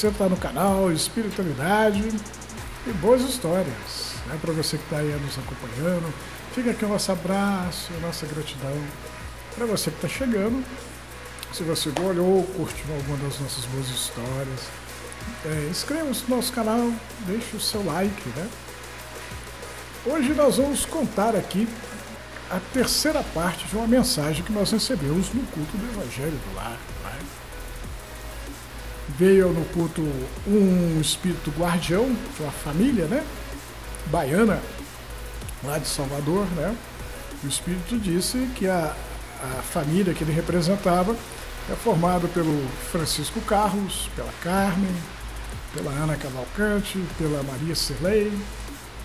você está no canal Espiritualidade e Boas Histórias. Para você que está aí nos acompanhando, fica aqui o nosso abraço, a nossa gratidão. Para você que está chegando, se você olhou ou curtiu alguma das nossas boas histórias, inscreva-se no nosso canal, deixe o seu like, né? Hoje nós vamos contar aqui a terceira parte de uma mensagem que nós recebemos no culto do Evangelho do Lar. Né? Veio no culto um espírito guardião de uma família, né, baiana, lá de Salvador, né? O espírito disse que a família que ele representava é formada pelo Francisco Carlos, pela Carmen, pela Ana Cavalcante, pela Maria Cirlei,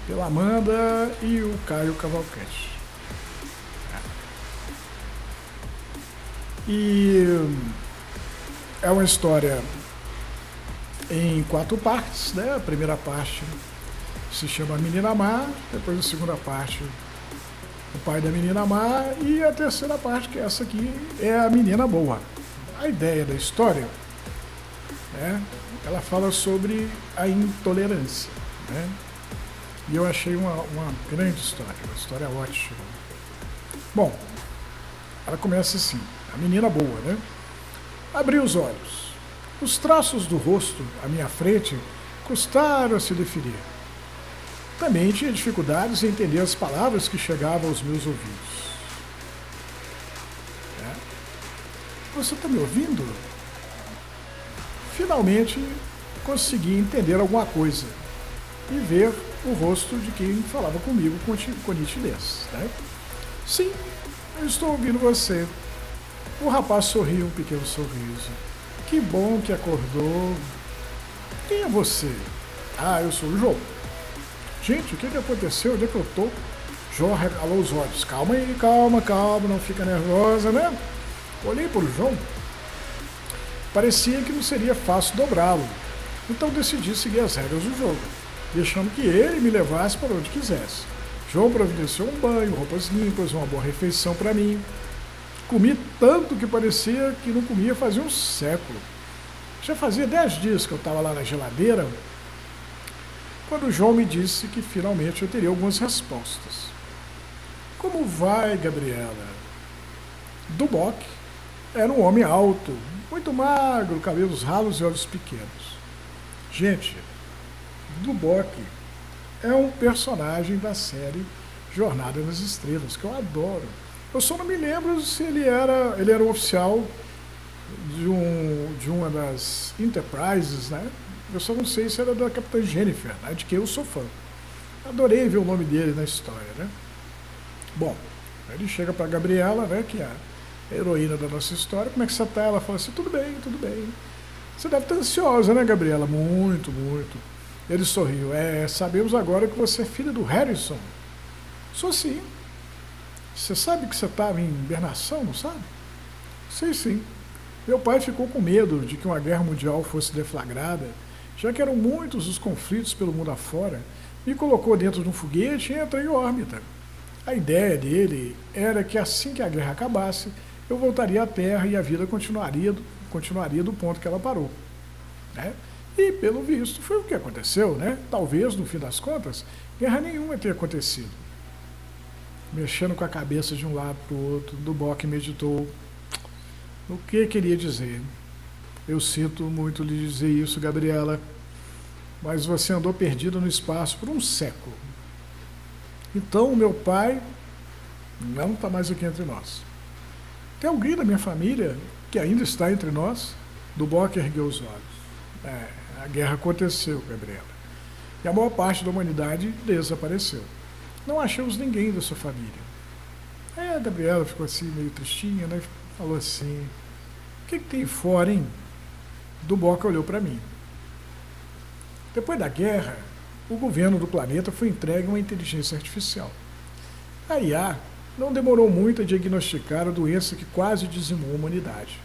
pela Amanda e o Caio Cavalcante. E é uma história em 4 partes, né? A primeira parte se chama Menina Má, depois a segunda parte o pai da menina má e a terceira parte, que é essa aqui, é a menina boa. A ideia da história, né, ela fala sobre a intolerância, né? E eu achei uma grande história, uma história ótima. Bom, ela começa assim, a menina boa, né? Abri os olhos. Os traços do rosto à minha frente custaram a se definir. Também tinha dificuldades em entender as palavras que chegavam aos meus ouvidos. Você está me ouvindo? Finalmente consegui entender alguma coisa e ver o rosto de quem falava comigo com nitidez. Né? Sim, eu estou ouvindo você. O rapaz sorriu um pequeno sorriso. Que bom que acordou. Quem é você? Ah, eu sou o João. Gente, o que aconteceu? Onde é que eu tô? João regalou os olhos. Calma aí, calma, não fica nervosa, né? Olhei para o João. Parecia que não seria fácil dobrá-lo. Então decidi seguir as regras do jogo, deixando que ele me levasse para onde quisesse. João providenciou um banho, roupas limpas, uma boa refeição para mim. Comi tanto que parecia que não comia fazia um século. Já fazia 10 dias que eu estava lá na geladeira, quando o João me disse que finalmente eu teria algumas respostas. Como vai, Gabriela? Duboc era um homem alto, muito magro, cabelos ralos e olhos pequenos. Gente, Duboc é um personagem da série Jornada nas Estrelas, que eu adoro. Eu só não me lembro se ele era um oficial de uma das Enterprises, né? Eu só não sei se era da Capitã Jennifer, né, de quem eu sou fã. Adorei ver o nome dele na história, né? Bom, ele chega para Gabriela, né, que é a heroína da nossa história. Como é que você tá? Ela fala assim, tudo bem, tudo bem. Você deve estar ansiosa, né, Gabriela? Muito, muito. Ele sorriu. Sabemos agora que você é filha do Harrison. Sou sim. Você sabe que você estava em hibernação, não sabe? Sei sim. Meu pai ficou com medo de que uma guerra mundial fosse deflagrada, já que eram muitos os conflitos pelo mundo afora, me colocou dentro de um foguete e entrei em órbita. A ideia dele era que assim que a guerra acabasse, eu voltaria à Terra e a vida continuaria do ponto que ela parou. Né? E, pelo visto, foi o que aconteceu, né? Talvez, no fim das contas, guerra nenhuma tenha acontecido. Mexendo com a cabeça de um lado para o outro, Duboc meditou. O que queria dizer? Eu sinto muito lhe dizer isso, Gabriela, mas você andou perdida no espaço por um século. Então, meu pai não está mais aqui entre nós. Tem alguém da minha família que ainda está entre nós? Duboc ergueu os olhos. A guerra aconteceu, Gabriela, e a maior parte da humanidade desapareceu. Não achamos ninguém da sua família. A Gabriela ficou assim, meio tristinha, né? Falou assim, o que tem fora, hein? Duboc olhou para mim. Depois da guerra, o governo do planeta foi entregue a uma inteligência artificial. A IA não demorou muito a diagnosticar a doença que quase dizimou a humanidade,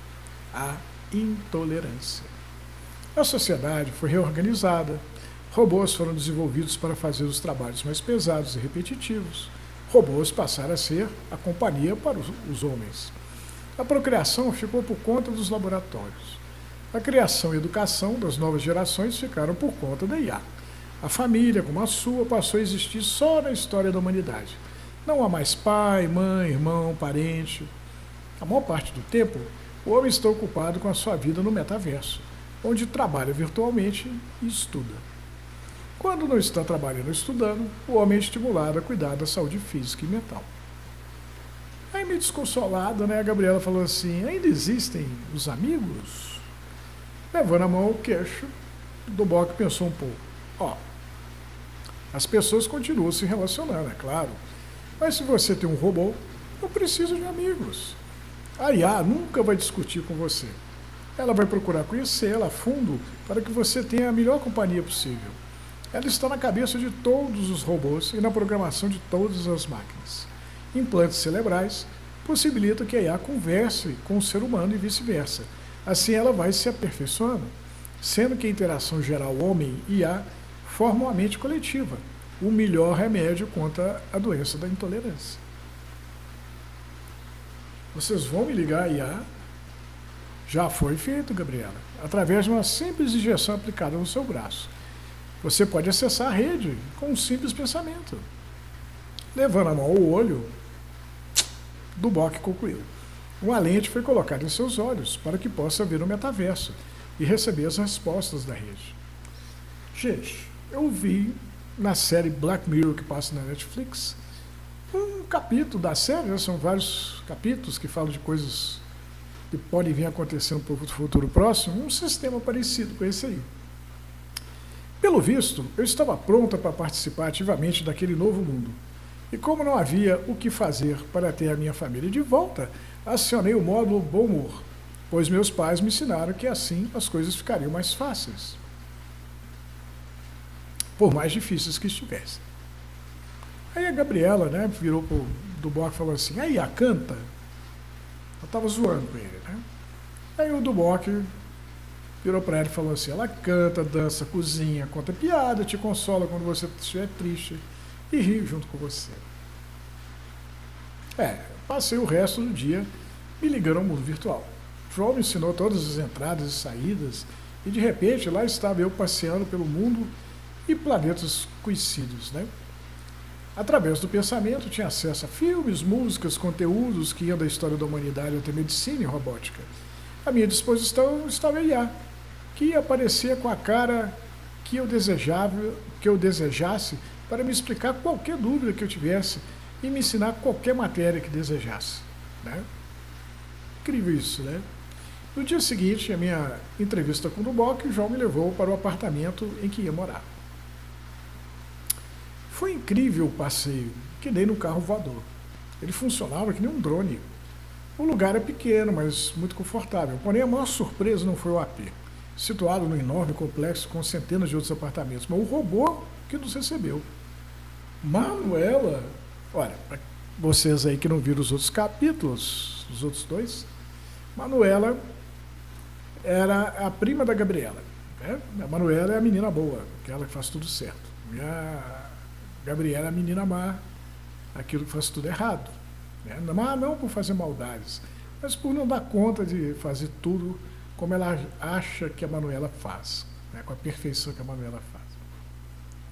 a intolerância. A sociedade foi reorganizada, robôs foram desenvolvidos para fazer os trabalhos mais pesados e repetitivos. Robôs passaram a ser a companhia para os homens. A procriação ficou por conta dos laboratórios. A criação e educação das novas gerações ficaram por conta da IA. A família, como a sua, passou a existir só na história da humanidade. Não há mais pai, mãe, irmão, parente. A maior parte do tempo, o homem está ocupado com a sua vida no metaverso, onde trabalha virtualmente e estuda. Quando não está trabalhando ou estudando, o homem é estimulado a cuidar da saúde física e mental. Aí, meio desconsolada, né, a Gabriela falou assim: ainda existem os amigos? Levando a mão ao queixo, Duboc pensou um pouco. As pessoas continuam se relacionando, é claro. Mas se você tem um robô, não precisa de amigos. A IA nunca vai discutir com você. Ela vai procurar conhecê-la a fundo para que você tenha a melhor companhia possível. Ela está na cabeça de todos os robôs e na programação de todas as máquinas. Implantes cerebrais possibilitam que a IA converse com o ser humano e vice-versa. Assim ela vai se aperfeiçoando, sendo que a interação geral homem-IA forma uma mente coletiva, o melhor remédio contra a doença da intolerância. Vocês vão me ligar a IA? Já foi feito, Gabriela, através de uma simples injeção aplicada no seu braço. Você pode acessar a rede com um simples pensamento. Levando a mão ao olho, Duboc concluiu. Uma lente foi colocada em seus olhos para que possa ver o metaverso e receber as respostas da rede. Gente, eu vi na série Black Mirror que passa na Netflix um capítulo da série, né? São vários capítulos que falam de coisas que podem vir acontecendo no futuro próximo, um sistema parecido com esse aí. Pelo visto, eu estava pronta para participar ativamente daquele novo mundo. E como não havia o que fazer para ter a minha família de volta, acionei o módulo Bom Humor, pois meus pais me ensinaram que assim as coisas ficariam mais fáceis, por mais difíceis que estivessem. Aí a Gabriela, né, virou pro Duboc e falou assim: aí, a canta? Eu estava zoando com ele, né? Aí o Duboc virou para ela e falou assim: ela canta, dança, cozinha, conta piada, te consola quando você estiver triste e ri junto com você. Passei o resto do dia me ligando ao mundo virtual. João me ensinou todas as entradas e saídas e de repente lá estava eu passeando pelo mundo e planetas conhecidos, né? Através do pensamento tinha acesso a filmes, músicas, conteúdos que iam da história da humanidade até medicina e robótica. À minha disposição estava a IA, que aparecia com a cara que eu desejasse para me explicar qualquer dúvida que eu tivesse e me ensinar qualquer matéria que desejasse, né? Incrível isso, né? No dia seguinte, a minha entrevista com o Duboc, o João me levou para o apartamento em que ia morar. Foi incrível o passeio que dei no carro voador. Ele funcionava que nem um drone. O lugar é pequeno, mas muito confortável. Porém, a maior surpresa não foi o AP, situado num enorme complexo com centenas de outros apartamentos, mas o robô que nos recebeu. Manuela, olha, para vocês aí que não viram os outros capítulos, os outros dois, Manuela era a prima da Gabriela, né? A Manuela é a menina boa, aquela que faz tudo certo. E a Gabriela é a menina má, aquilo que faz tudo errado, né? Não por fazer maldades, mas por não dar conta de fazer tudo como ela acha que a Manuela faz, né? Com a perfeição que a Manuela faz.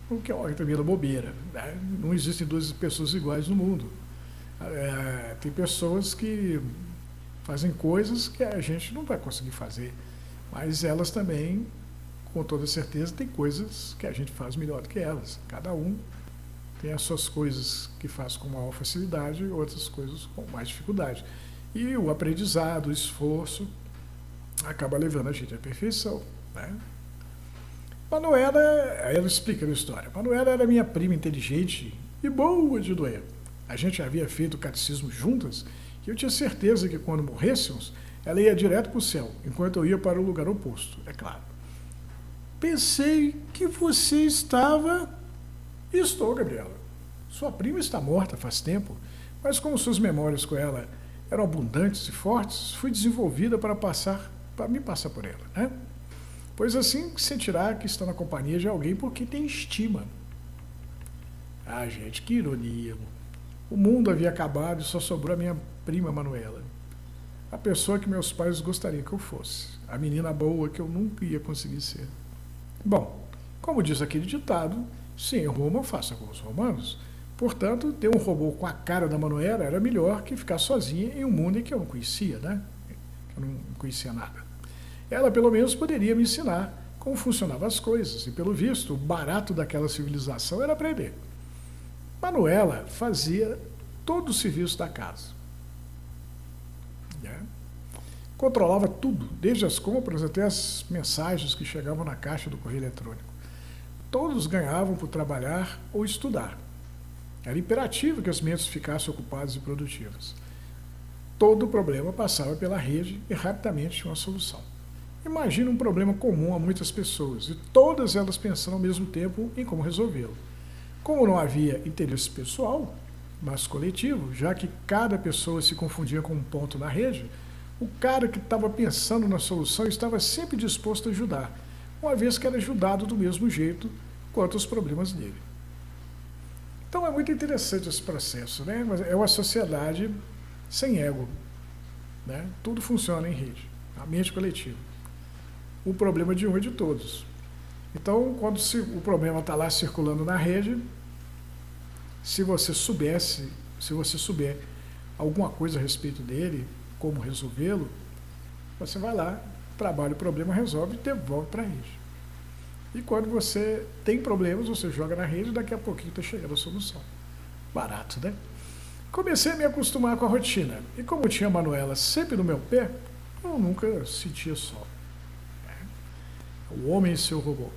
O que é uma tremenda bobeira, né? Não existem duas pessoas iguais no mundo. Tem pessoas que fazem coisas que a gente não vai conseguir fazer, mas elas também, com toda certeza, tem coisas que a gente faz melhor do que elas. Cada um tem as suas coisas que faz com maior facilidade e outras coisas com mais dificuldade. E o aprendizado, o esforço, acaba levando a gente à perfeição, né? Manuela, ela explica a história. Manuela era minha prima inteligente e boa de doer. A gente havia feito o catecismo juntas e eu tinha certeza que quando morrêssemos, ela ia direto para o céu, enquanto eu ia para o lugar oposto, é claro. Pensei que você estava... Estou, Gabriela. Sua prima está morta faz tempo, mas como suas memórias com ela eram abundantes e fortes, fui desenvolvida para me passar por ela, né? Pois assim sentirá que está na companhia de alguém por quem tem estima. Ah, gente, que ironia. O mundo havia acabado e só sobrou a minha prima Manuela. a pessoa que meus pais gostariam que eu fosse, a menina boa que eu nunca ia conseguir ser. Bom, como diz aquele ditado, se em Roma, faça como os romanos. Portanto, ter um robô com a cara da Manuela era melhor que ficar sozinha em um mundo em que eu não conhecia, né? Eu não conhecia nada. Ela, pelo menos, poderia me ensinar como funcionavam as coisas, e, pelo visto, o barato daquela civilização era aprender. Manuela fazia todo o serviço da casa. Né? Controlava tudo, desde as compras até as mensagens que chegavam na caixa do correio eletrônico. Todos ganhavam por trabalhar ou estudar. Era imperativo que as mentes ficassem ocupadas e produtivas. Todo problema passava pela rede e rapidamente tinha uma solução. Imagina um problema comum a muitas pessoas, e todas elas pensando ao mesmo tempo em como resolvê-lo. Como não havia interesse pessoal, mas coletivo, já que cada pessoa se confundia com um ponto na rede, o cara que estava pensando na solução estava sempre disposto a ajudar, uma vez que era ajudado do mesmo jeito quanto os problemas dele. Então é muito interessante esse processo, né? É uma sociedade sem ego, né? Tudo funciona em rede, a mente coletiva. O problema de um é de todos. Então, quando o problema está lá circulando na rede, se você souber alguma coisa a respeito dele, como resolvê-lo, você vai lá, trabalha o problema, resolve e devolve para a rede. E quando você tem problemas, você joga na rede e daqui a pouquinho está chegando a solução. Barato, né? Comecei a me acostumar com a rotina. E como tinha a Manuela sempre no meu pé, eu nunca sentia só. O homem e seu robô.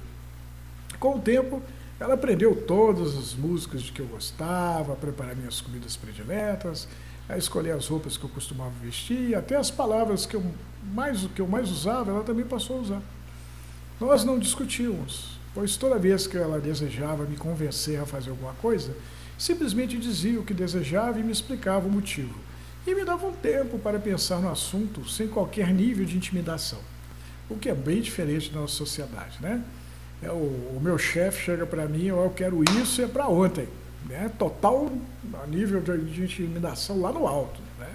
Com o tempo, ela aprendeu todas as músicas de que eu gostava, a preparar minhas comidas prediletas, a escolher as roupas que eu costumava vestir, até as palavras que eu mais usava, ela também passou a usar. Nós não discutíamos, pois toda vez que ela desejava me convencer a fazer alguma coisa, simplesmente dizia o que desejava e me explicava o motivo. E me dava um tempo para pensar no assunto sem qualquer nível de intimidação. O que é bem diferente da nossa sociedade, né? O meu chefe chega para mim, eu quero isso e é para ontem. Né? Total nível de intimidação lá no alto. Né?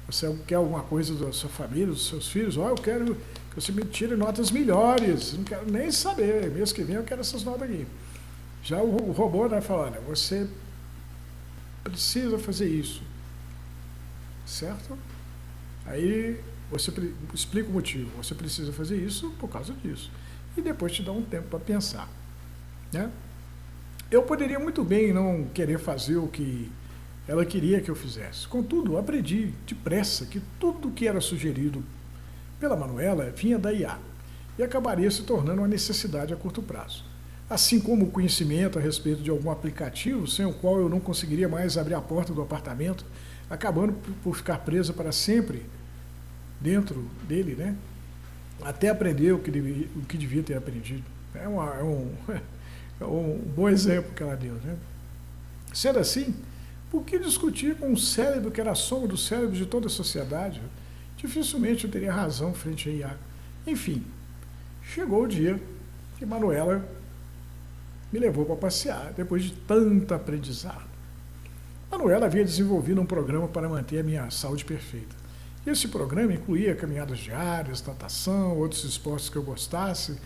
Você quer alguma coisa da sua família, dos seus filhos, eu quero que você me tire notas melhores, não quero nem saber, mês que vem eu quero essas notas aqui. Já o robô, né, fala, olha, você precisa fazer isso, certo? Aí você explica o motivo, você precisa fazer isso por causa disso. E depois te dá um tempo para pensar. Né? Eu poderia muito bem não querer fazer o que ela queria que eu fizesse. Contudo, aprendi depressa que tudo que era sugerido pela Manuela vinha da IA e acabaria se tornando uma necessidade a curto prazo. Assim como o conhecimento a respeito de algum aplicativo sem o qual eu não conseguiria mais abrir a porta do apartamento, acabando por ficar presa para sempre dentro dele, né? Até aprender o que devia ter aprendido. É um bom exemplo que ela deu. Né? Sendo assim, por que discutir com um cérebro que era a soma dos cérebros de toda a sociedade? Dificilmente eu teria razão frente à IA. Enfim, chegou o dia que Manuela me levou para passear, depois de tanto aprendizado. Manuela havia desenvolvido um programa para manter a minha saúde perfeita. Esse programa incluía caminhadas diárias, natação, outros esportes que eu gostasse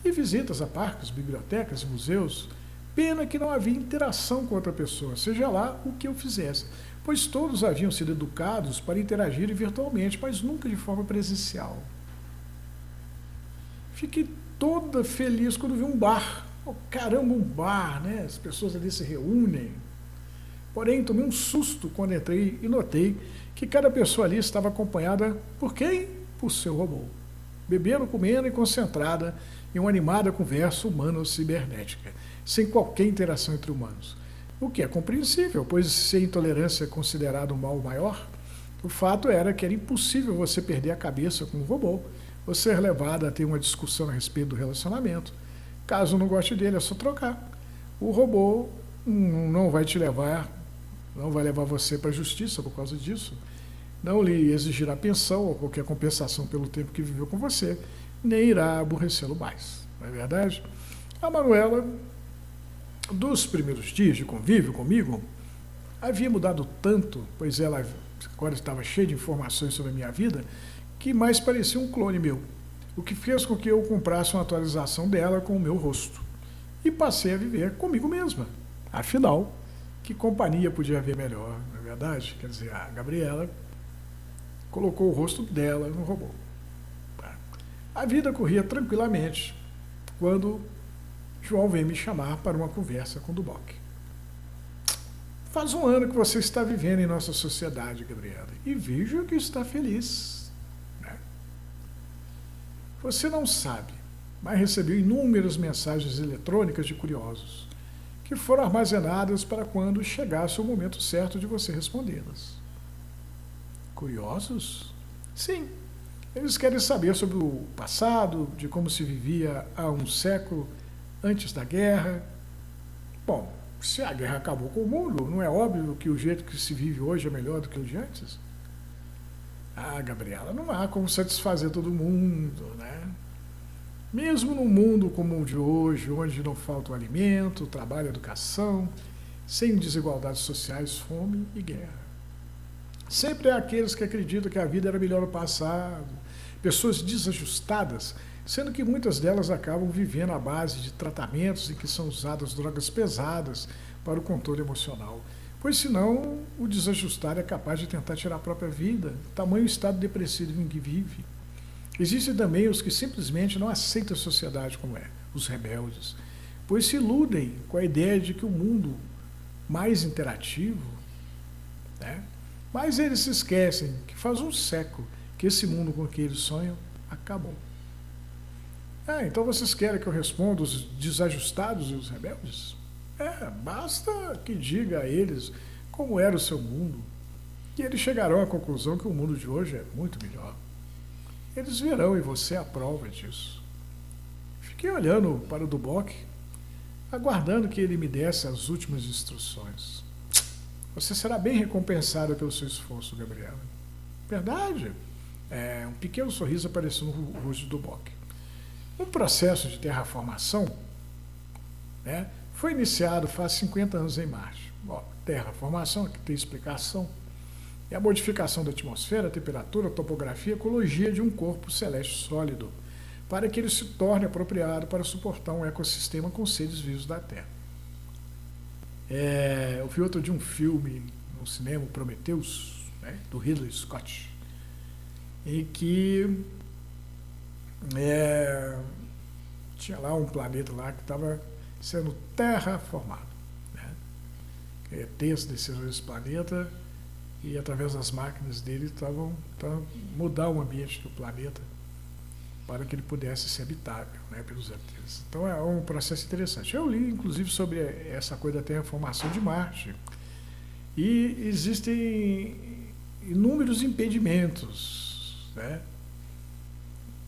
e visitas a parques, bibliotecas e museus. Pena que não havia interação com outra pessoa, seja lá o que eu fizesse, pois todos haviam sido educados para interagir virtualmente, mas nunca de forma presencial. Fiquei toda feliz quando vi um bar. Oh, caramba, um bar, né? As pessoas ali se reúnem. Porém, tomei um susto quando entrei e notei que cada pessoa ali estava acompanhada por quem? Por seu robô. Bebendo, comendo e concentrada em uma animada conversa humano-cibernética, sem qualquer interação entre humanos. O que é compreensível, pois se a intolerância é considerada um mal maior, o fato era que era impossível você perder a cabeça com um robô, ou ser levado a ter uma discussão a respeito do relacionamento. Caso não goste dele, é só trocar. O robô não vai te levar, não vai levar você para a justiça por causa disso, não lhe exigirá pensão ou qualquer compensação pelo tempo que viveu com você, nem irá aborrecê-lo mais. Não é verdade? A Manuela, dos primeiros dias de convívio comigo, havia mudado tanto, pois ela agora estava cheio de informações sobre a minha vida, que mais parecia um clone meu, o que fez com que eu comprasse uma atualização dela com o meu rosto. E passei a viver comigo mesma. Afinal, que companhia podia haver melhor, não é verdade? Quer dizer, a Gabriela colocou o rosto dela no robô. A vida corria tranquilamente quando João veio me chamar para uma conversa com o Duboc. Faz um ano que você está vivendo em nossa sociedade, Gabriela, e vejo que está feliz. Né? Você não sabe, mas recebeu inúmeras mensagens eletrônicas de curiosos, que foram armazenadas para quando chegasse o momento certo de você respondê-las. Curiosos? Sim. Eles querem saber sobre o passado, de como se vivia há um século antes da guerra. Bom, se a guerra acabou com o mundo, não é óbvio que o jeito que se vive hoje é melhor do que o de antes? Ah, Gabriela, não há como satisfazer todo mundo, né? Mesmo num mundo como o de hoje, onde não falta o alimento, trabalho, educação, sem desigualdades sociais, fome e guerra. Sempre há aqueles que acreditam que a vida era melhor no passado, pessoas desajustadas, sendo que muitas delas acabam vivendo à base de tratamentos em que são usadas drogas pesadas para o controle emocional. Pois senão o desajustado é capaz de tentar tirar a própria vida, tamanho estado depressivo em que vive. Existem também os que simplesmente não aceitam a sociedade como é, os rebeldes, pois se iludem com a ideia de que o mundo mais interativo, né? Mas eles se esquecem que faz um século que esse mundo com que eles sonham acabou. Ah, então vocês querem que eu responda os desajustados e os rebeldes? Basta que diga a eles como era o seu mundo, e eles chegarão à conclusão que o mundo de hoje é muito melhor. Eles verão em você a prova disso. Fiquei olhando para o Duboc, aguardando que ele me desse as últimas instruções. Você será bem recompensada pelo seu esforço, Gabriela. Verdade? Um pequeno sorriso apareceu no rosto do Duboc. Um processo de terraformação, né, foi iniciado faz 50 anos em Marte. Bom, terraformação, que tem explicação, é a modificação da atmosfera, temperatura, topografia, ecologia de um corpo celeste sólido, para que ele se torne apropriado para suportar um ecossistema com seres vivos da Terra. Eu vi outro de um filme no cinema, Prometheus, né, do Ridley Scott, em que tinha lá um planeta lá que estava sendo terraformado. Né? ETs desceram esse planeta e através das máquinas dele estavam mudar o ambiente do planeta para que ele pudesse ser habitável, né, pelos ETs. Então é um processo interessante. Eu li, inclusive, sobre essa coisa da terraformação de Marte. E existem inúmeros impedimentos, né,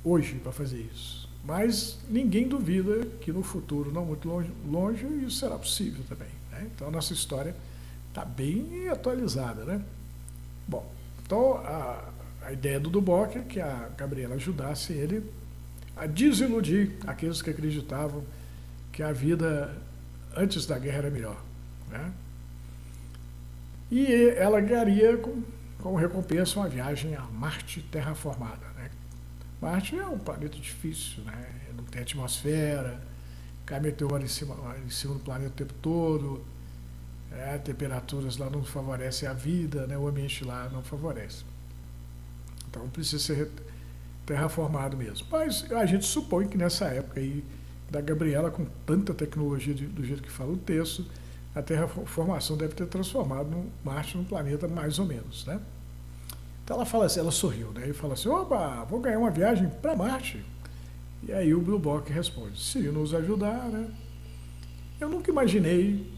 hoje para fazer isso. Mas ninguém duvida que no futuro, não muito longe, isso será possível também. Né? Então a nossa história está bem atualizada. Né? Bom, então a ideia do Duboc é que a Gabriela ajudasse ele a desiludir aqueles que acreditavam que a vida antes da guerra era melhor. Né? E ela ganharia como recompensa uma viagem a Marte terraformada. Né? Marte é um planeta difícil, né? Não tem atmosfera, cai meteoro em cima do planeta o tempo todo, temperaturas lá não favorecem a vida, né? O ambiente lá não favorece. Então precisa ser terraformado mesmo. Mas a gente supõe que nessa época aí da Gabriela, com tanta tecnologia do jeito que fala o texto, a terraformação deve ter transformado Marte num planeta mais ou menos, né? Então ela fala assim, ela sorriu, né? E fala assim, opa, vou ganhar uma viagem para Marte. E aí o Duboc responde, se nos ajudar, né? Eu nunca imaginei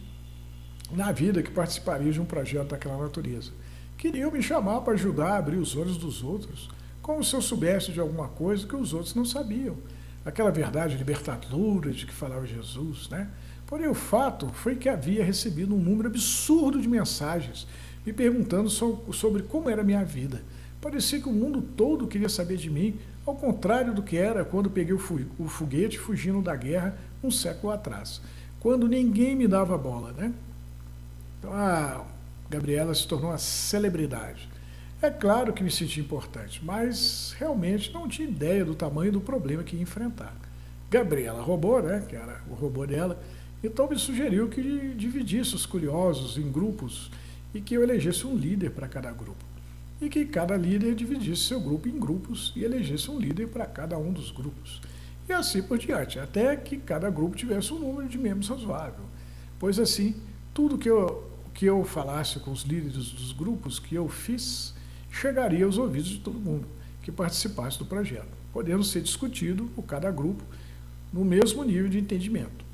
na vida que participaria de um projeto daquela natureza. Queriam me chamar para ajudar a abrir os olhos dos outros, como se eu soubesse de alguma coisa que os outros não sabiam. Aquela verdade libertadora de que falava Jesus, né? Porém, o fato foi que havia recebido um número absurdo de mensagens me perguntando sobre como era a minha vida. Parecia que o mundo todo queria saber de mim, ao contrário do que era quando peguei o foguete fugindo da guerra um século atrás, quando ninguém me dava bola, né? Então a Gabriela se tornou uma celebridade. É claro que me senti importante, mas realmente não tinha ideia do tamanho do problema que ia enfrentar. Gabriela robô, né, que era o robô dela, então me sugeriu que dividisse os curiosos em grupos e que eu elegesse um líder para cada grupo. E que cada líder dividisse seu grupo em grupos e elegesse um líder para cada um dos grupos. E assim por diante, até que cada grupo tivesse um número de membros razoável. Pois assim, tudo que eu falasse com os líderes dos grupos que eu fiz chegaria aos ouvidos de todo mundo que participasse do projeto, podendo ser discutido por cada grupo no mesmo nível de entendimento.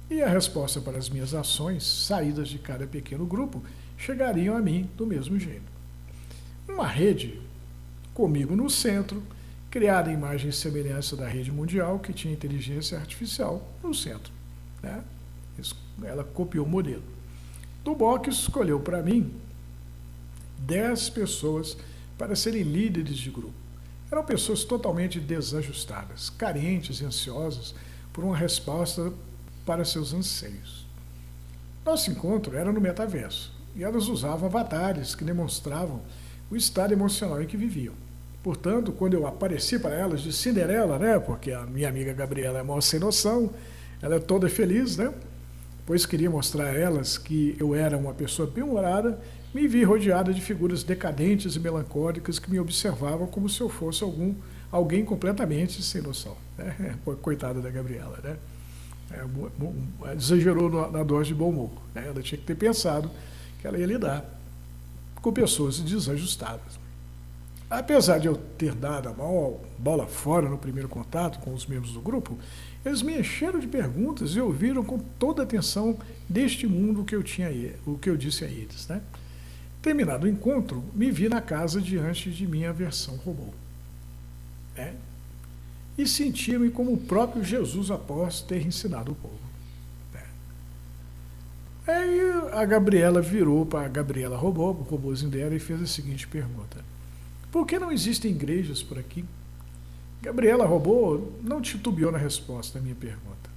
E a resposta para as minhas ações, saídas de cada pequeno grupo, chegariam a mim do mesmo jeito. Uma rede, comigo no centro, criada em imagem e semelhança da rede mundial, que tinha inteligência artificial no centro. Né? Ela copiou o modelo. Duboc escolheu para mim 10 pessoas para serem líderes de grupo. Eram pessoas totalmente desajustadas, carentes e ansiosas por uma resposta para seus anseios. Nosso encontro era no metaverso, e elas usavam avatares que demonstravam o estado emocional em que viviam. Portanto, quando eu apareci para elas de Cinderela, né, porque a minha amiga Gabriela é mó sem noção, ela é toda feliz, né, pois queria mostrar a elas que eu era uma pessoa bem-humorada, me vi rodeada de figuras decadentes e melancólicas que me observavam como se eu fosse alguém completamente sem noção. Né? Coitada da Gabriela, né? Exagerou na dose de bom humor. Né? Ela tinha que ter pensado que ela ia lidar com pessoas desajustadas. Apesar de eu ter dado a maior bola fora no primeiro contato com os membros do grupo, eles me encheram de perguntas e ouviram com toda a atenção deste mundo o que eu disse a eles. Né? Terminado o encontro, me vi na casa diante de minha versão robô. Né? E sentia-me como o próprio Jesus após ter ensinado o povo. Né? Aí a Gabriela virou para a Gabriela robô, o robôzinho dela, e fez a seguinte pergunta: por que não existem igrejas por aqui? Gabriela robô não titubeou na resposta à minha pergunta.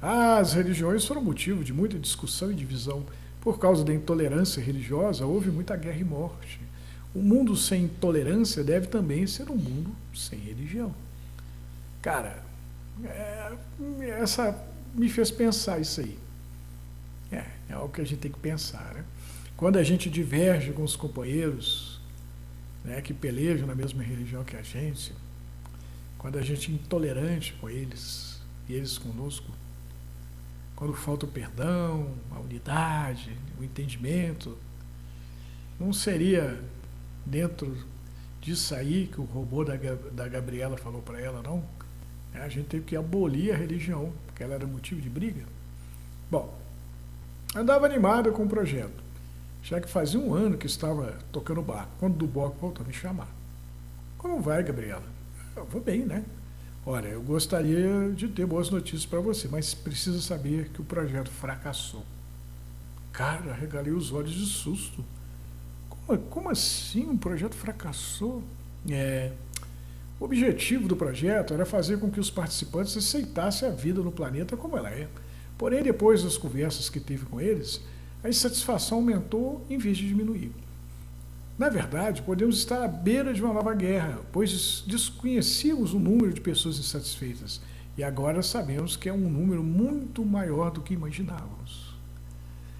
As religiões foram motivo de muita discussão e divisão. Por causa da intolerância religiosa, houve muita guerra e morte. Um mundo sem intolerância deve também ser um mundo sem religião. Cara, essa me fez pensar isso aí. É algo que a gente tem que pensar, né? Quando a gente diverge com os companheiros, né, que pelejam na mesma religião que a gente, quando a gente é intolerante com eles e eles conosco, quando falta o perdão, a unidade, o entendimento, não seria dentro disso aí que o robô da Gabriela falou para ela, não? A gente teve que abolir a religião, porque ela era motivo de briga. Bom, andava animada com o projeto, já que fazia um ano que estava tocando barco, quando o Duboc voltou a me chamar. Como vai, Gabriela? Eu vou bem, né? Olha, eu gostaria de ter boas notícias para você, mas precisa saber que o projeto fracassou. Cara, arregalei os olhos de susto. Como assim um projeto fracassou? O objetivo do projeto era fazer com que os participantes aceitassem a vida no planeta como ela é. Porém, depois das conversas que tive com eles, a insatisfação aumentou em vez de diminuir. Na verdade, podemos estar à beira de uma nova guerra, pois desconhecíamos o número de pessoas insatisfeitas e agora sabemos que é um número muito maior do que imaginávamos.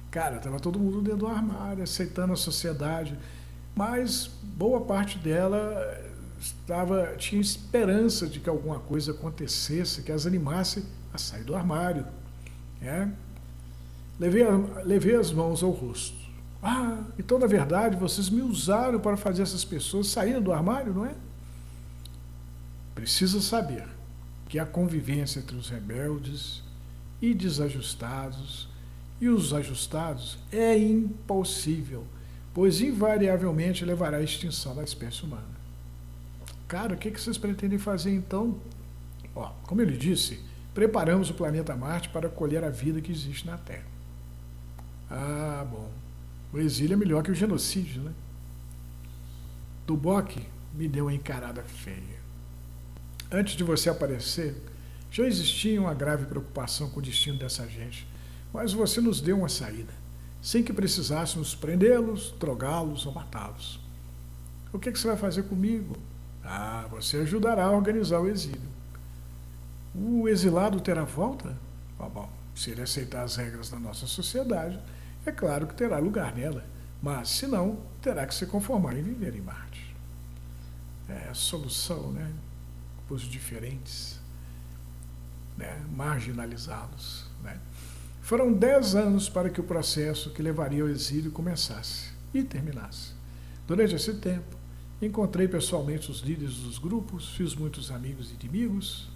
Cara, estava todo mundo dentro do armário, aceitando a sociedade, mas boa parte dela tinha esperança de que alguma coisa acontecesse, que as animasse a sair do armário. Né? Levei as mãos ao rosto. Então, na verdade, vocês me usaram para fazer essas pessoas saírem do armário, não é? Precisa saber que a convivência entre os rebeldes e desajustados e os ajustados é impossível, pois invariavelmente levará à extinção da espécie humana. Cara, o que vocês pretendem fazer então? Como eu lhe disse, preparamos o planeta Marte para colher a vida que existe na Terra. Bom. O exílio é melhor que o genocídio, né? Duboc me deu uma encarada feia. Antes de você aparecer, já existia uma grave preocupação com o destino dessa gente, mas você nos deu uma saída, sem que precisássemos prendê-los, drogá-los ou matá-los. O que você vai fazer comigo? Ah, você ajudará a organizar o exílio. O exilado terá volta? Ah, bom, se ele aceitar as regras da nossa sociedade, é claro que terá lugar nela, mas se não, terá que se conformar em viver em Marte. É a solução, né, para os diferentes, né, marginalizá-los, né. Foram 10 anos para que o processo que levaria ao exílio começasse e terminasse. Durante esse tempo, encontrei pessoalmente os líderes dos grupos, fiz muitos amigos e inimigos,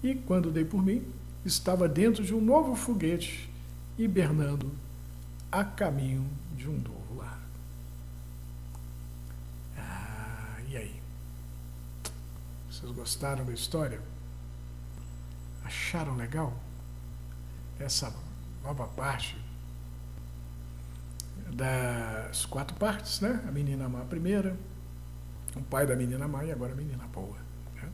e quando dei por mim, estava dentro de um novo foguete, hibernando a caminho de um novo lar. Ah, e aí? Vocês gostaram da história? Acharam legal? Essa nova parte das 4 partes, né? A menina má primeira, o pai da menina má e agora a menina boa. Né?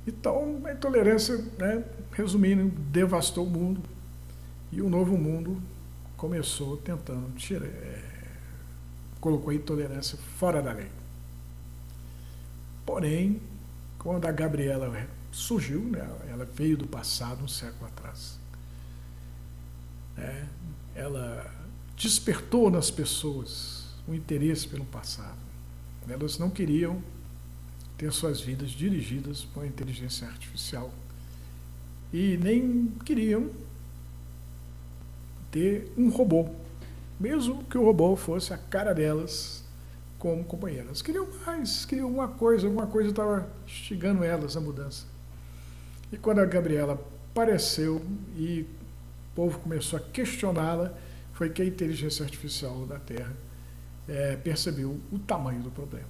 Então, a intolerância, né, resumindo, devastou o mundo e o novo mundo começou tentando tirar, colocou a intolerância fora da lei. Porém, quando a Gabriela surgiu, né, ela veio do passado, um século atrás. Né, ela despertou nas pessoas o interesse pelo passado. Elas não queriam ter suas vidas dirigidas por uma inteligência artificial e nem queriam ter um robô, mesmo que o robô fosse a cara delas como companheiras. Queriam mais, queriam alguma coisa estava instigando elas a mudança. E quando a Gabriela apareceu e o povo começou a questioná-la, foi que a inteligência artificial da Terra percebeu o tamanho do problema.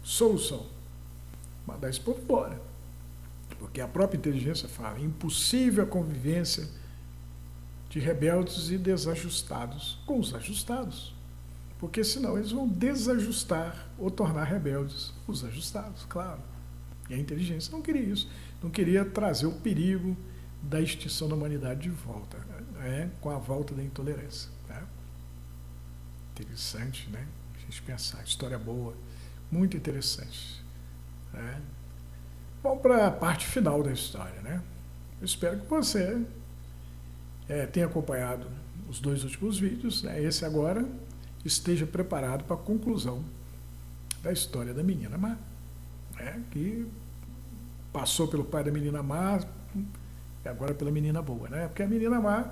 Solução: mandar esse povo embora. Porque a própria inteligência fala, impossível a convivência de rebeldes e desajustados com os ajustados. Porque senão eles vão desajustar ou tornar rebeldes os ajustados, claro. E a inteligência não queria isso. Não queria trazer o perigo da extinção da humanidade de volta, com a volta da intolerância. Né? Interessante, né? A gente pensar. História boa, muito interessante. Né? Vamos para a parte final da história. Né? Eu espero que você tenha acompanhado os 2 últimos vídeos. Né? Esse agora esteja preparado para a conclusão da história da menina má. Que passou pelo pai da menina má e agora pela menina boa, né? Porque a menina má,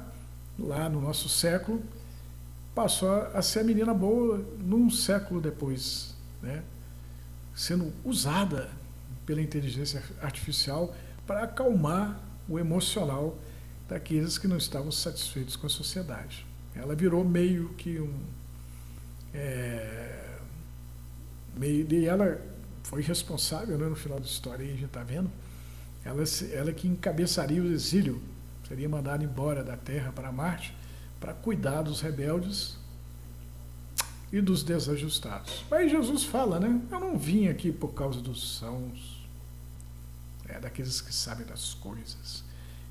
lá no nosso século, passou a ser a menina boa num século depois, né? Sendo usada pela inteligência artificial para acalmar o emocional daqueles que não estavam satisfeitos com a sociedade. Ela virou meio que e ela foi responsável, né, no final da história, aí a gente está vendo, ela que encabeçaria o exílio, seria mandada embora da Terra para Marte para cuidar dos rebeldes e dos desajustados. Mas Jesus fala, né? Eu não vim aqui por causa dos sãos, daqueles que sabem das coisas.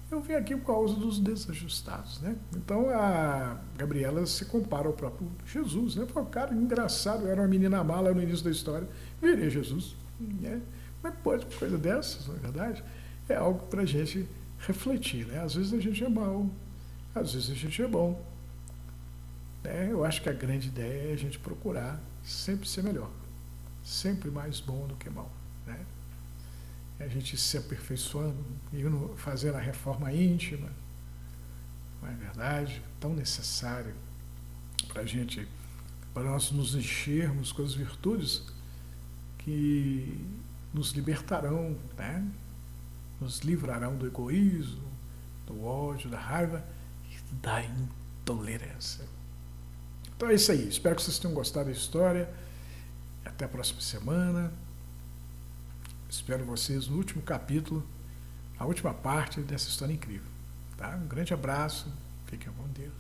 Eu vim aqui por causa dos desajustados, né? Então a Gabriela se compara ao próprio Jesus, né? Pô, cara, engraçado, eu era uma menina má lá no início da história, virei Jesus, né? Mas pode coisa dessas, na verdade, é algo para a gente refletir, né? Às vezes a gente é mau, às vezes a gente é bom. Né? Eu acho que a grande ideia é a gente procurar sempre ser melhor, sempre mais bom do que mal, né? A gente se aperfeiçoando e fazendo a reforma íntima, não é verdade? Tão necessário para nós nos enchermos com as virtudes que nos libertarão, né? Nos livrarão do egoísmo, do ódio, da raiva e da intolerância. Então é isso aí. Espero que vocês tenham gostado da história. Até a próxima semana. Espero vocês no último capítulo, a última parte dessa história incrível. Tá? Um grande abraço. Fiquem com Deus.